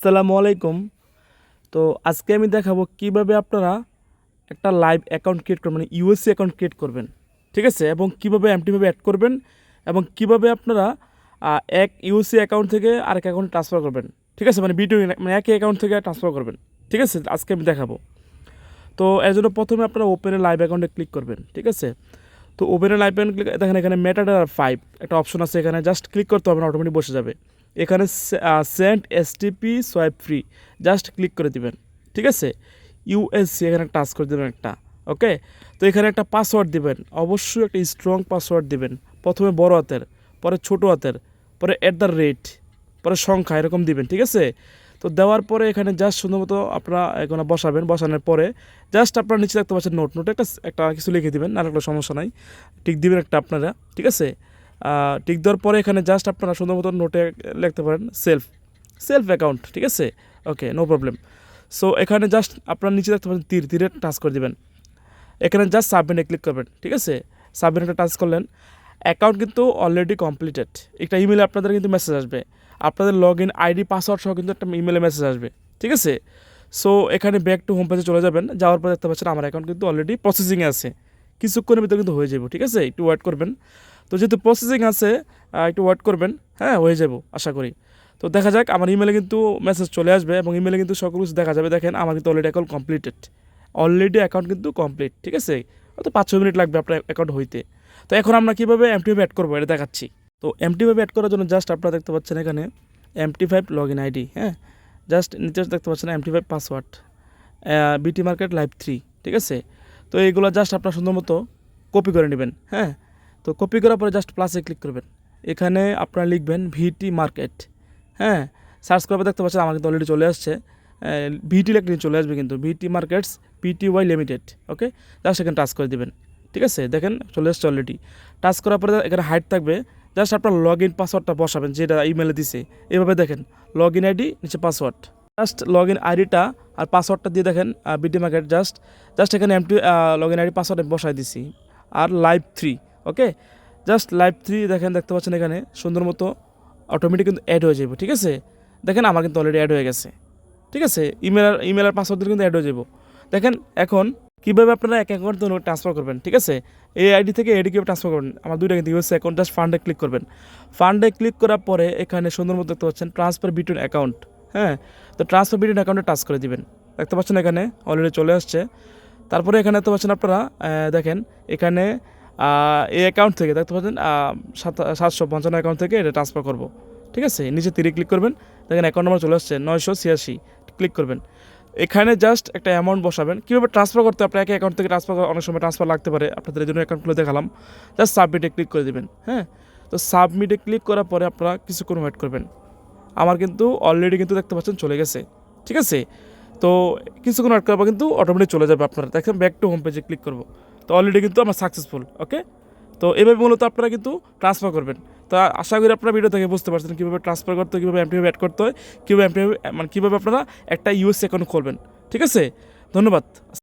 আসসালামু আলাইকুম। তো আজকে আমি দেখাবো কিভাবে আপনারা একটা লাইভ অ্যাকাউন্ট ক্রিয়েট করবেন, মানে ইউএসসি অ্যাকাউন্ট ক্রিয়েট করবেন, ঠিক আছে, এবং কিভাবে এমটিভাবে অ্যাড করবেন এবং কিভাবে আপনারা এক ইউএসসি অ্যাকাউন্ট থেকে আরেক অ্যাকাউন্টে ট্রান্সফার করবেন, ঠিক আছে, মানে বিটুইন মানে একই অ্যাকাউন্ট থেকে ট্রান্সফার করবেন, ঠিক আছে, আজকে আমি দেখাবো। তো এর জন্য প্রথমে আপনারা ওপেনে লাইভ অ্যাকাউন্টে ক্লিক করবেন, ঠিক আছে। তো ওপেনে লাইভ অ্যাকাউন্ট ক্লিক দেখেন এখানে মেটাডাটা 5 একটা অপশন আছে, এখানে জাস্ট ক্লিক করতে হবে না, অটোমেটিক বসে যাবে। এখানে send STP swipe free, just click করে দিবেন, ঠিক আছে। ইউএসসি এখানে টাচ করে দেবেন একটা, ওকে। তো এখানে একটা পাসওয়ার্ড দিবেন, অবশ্যই একটা স্ট্রং পাসওয়ার্ড দিবেন। প্রথমে বড় হাতের, পরে ছোটো হাতের, পরে @, পরে সংখ্যা এরকম দিবেন, ঠিক আছে। তো দেওয়ার পরে এখানে জাস্ট শুধুমাত্র আপনারা এখানে বসানোর পরে জাস্ট আপনারা নিচে দেখতে পাচ্ছেন নোটে একটা একটা কিছু লিখে দিবেন, আর একটা সমস্যা নাই, টিক দিবেন একটা আপনারা, ঠিক আছে। টিক দেওয়ার পরে এখানে জাস্ট আপনারা শুধুমাত্র নোটে লিখতে পারেন সেলফ অ্যাকাউন্ট, ঠিক আছে, ওকে, নো প্রবলেম। সো এখানে জাস্ট আপনারা নিচে দেখতে পাচ্ছেন তীরে টাচ করে দিবেন, এখানে জাস্ট সাবমিটে ক্লিক করবেন, ঠিক আছে। সাবমিটে টাচ করলেন, অ্যাকাউন্ট কিন্তু অলরেডি কমপ্লিটেড। একটা ইমেলে আপনাদের কিন্তু মেসেজ আসবে, আপনাদের লগ ইন আইডি পাসওয়ার্ড সহ কিন্তু একটা ইমেলে মেসেজ আসবে, ঠিক আছে। সো এখানে ব্যাক টু হোম পেজে চলে যাবেন, যাওয়ার পর দেখতে পাচ্ছেন আমার অ্যাকাউন্ট কিন্তু অলরেডি প্রসেসিংয়ে আছে, কিছুক্ষণের ভিতরে কিন্তু হয়ে যাবে, ঠিক আছে, একটু ওয়েট করবেন। তো যেহেতু প্রসেসিং আছে, একটু ওয়েট করবেন, হ্যাঁ, হয়ে যাব আশা করি। তো দেখা যাক, আমার ইমেলে কিন্তু মেসেজ চলে আসবে এবং ইমেলে কিন্তু সকল কিছু দেখা যাবে। দেখেন আমার কিন্তু already account completed, already account কিন্তু কমপ্লিট, ঠিক আছে। হয়তো 5-6 মিনিট লাগবে আপনার অ্যাকাউন্ট হইতে। তো এখন আমরা কীভাবে এমটি5 অ্যাড করবো এটা দেখাচ্ছি। তো এমটি5 অ্যাড করার জন্য জাস্ট আপনারা দেখতে পাচ্ছেন এখানে এমটি5 লগ ইন আইডি, হ্যাঁ, জাস্ট নিচে দেখতে পাচ্ছেন এমটি5 পাসওয়ার্ড, বিটি মার্কেট লাইভ 3, ঠিক আছে। তো এইগুলো জাস্ট আপনার সুন্দর মতো কপি করে নেবেন, হ্যাঁ। তো কপি করার পরে জাস্ট প্লাসে ক্লিক করবেন, এখানে আপনারা লিখবেন ভিটি মার্কেট, হ্যাঁ। সার্চ করার পর দেখতে পাচ্ছেন আমার কিন্তু অলরেডি চলে আসছে, ভিটি লিখলে চলে আসবে কিন্তু ভিটি মার্কেটস পিটিওয়াই লিমিটেড, ওকে। জাস্ট এখানে টাচ করে দেবেন, ঠিক আছে, দেখেন চলে আসছে অলরেডি। টাচ করার পরে এখানে হাইড থাকবে, জাস্ট আপনার লগ ইন পাসওয়ার্ডটা বসাবেন যেটা ইমেলে দিছে, এভাবে দেখেন লগ ইন আইডি নিচে পাসওয়ার্ড, জাস্ট লগ ইন আইডিটা আর পাসওয়ার্ডটা দিয়ে দেখেন বিটি মার্কেট, জাস্ট এখানে লগ ইন আইডি পাসওয়ার্ড বসাই দিছি, আর লাইভ 3, ওকে। জাস্ট লাইভ 3 দেখতে পাচ্ছেন এখানে সুন্দর মতো অটোমেটিক কিন্তু অ্যাড হয়ে যাবে, ঠিক আছে। দেখেন আমার কিন্তু অলরেডি অ্যাড হয়ে গেছে, ঠিক আছে। ইমেল আর পাসওয়ার্ড দিয়ে কিন্তু অ্যাড হয়ে যাব। দেখেন এখন কীভাবে আপনারা এক অ্যাকাউন্ট থেকে ট্রান্সফার করবেন, ঠিক আছে। এই আইডি থেকে এডি কীভাবে ট্রান্সফার করবেন, আমার দুইটা কিন্তু ইউএস অ্যাকাউন্ট, জাস্ট ফান্ডে ক্লিক করবেন। ফান্ডে ক্লিক করার পরে এখানে সুন্দর মতো দেখতে পাচ্ছেন ট্রান্সফার বিটুইন অ্যাকাউন্ট, হ্যাঁ। তো ট্রান্সফার বিটুইন অ্যাকাউন্টে টাচ করে দিবেন, দেখতে পাচ্ছেন এখানে অলরেডি চলে আসছে। তারপরে এখানে দেখতে পাচ্ছেন আপনারা, দেখেন এখানে এই অ্যাকাউন্ট থেকে দেখতে পাচ্ছেন 755 অ্যাকাউন্ট থেকে এটা ট্রান্সফার করব, ঠিক আছে। নিচে তীরে ক্লিক করবেন, দেখেন অ্যাকাউন্ট নাম্বার চলে আসছে 986, ক্লিক করবেন। এখানে জাস্ট একটা অ্যামাউন্ট বসাবেন, কীভাবে ট্রান্সফার করতে আপনার এক অ্যাকাউন্ট থেকে ট্রান্সফার, অনেক সময় ট্রান্সফার লাগতে পারে আপনাদের, এই জন্য অ্যাকাউন্টগুলো দেখালাম। জাস্ট সাবমিটে ক্লিক করে দেবেন, হ্যাঁ। তো সাবমিটে ক্লিক করার পরে আপনারা কিছুক্ষণ ওয়েট করবেন, আমার কিন্তু অলরেডি কিন্তু দেখতে পাচ্ছেন চলে গেছে, ঠিক আছে। তো কিছুক্ষণ ওয়েট করার পর কিন্তু অটোমেটিক চলে যাবে, আপনারা দেখেন ব্যাক টু হোম পেজে ক্লিক করবো, তো অলরেডি কিন্তু আমার সাকসেসফুল, ওকে। তো এভাবে মূলত আপনারা কিন্তু ট্রান্সফার করবেন। তো আশা করি আপনারা ভিডিও থেকে বুঝতে পারছেন কীভাবে ট্রান্সফার করতে হয়, কীভাবে এমটিভাবে অ্যাড করতে হয়, কীভাবে এমটিভাবে মানে কীভাবে আপনারা একটা ইউএস অ্যাকাউন্ট খুলবেন, ঠিক আছে। ধন্যবাদ।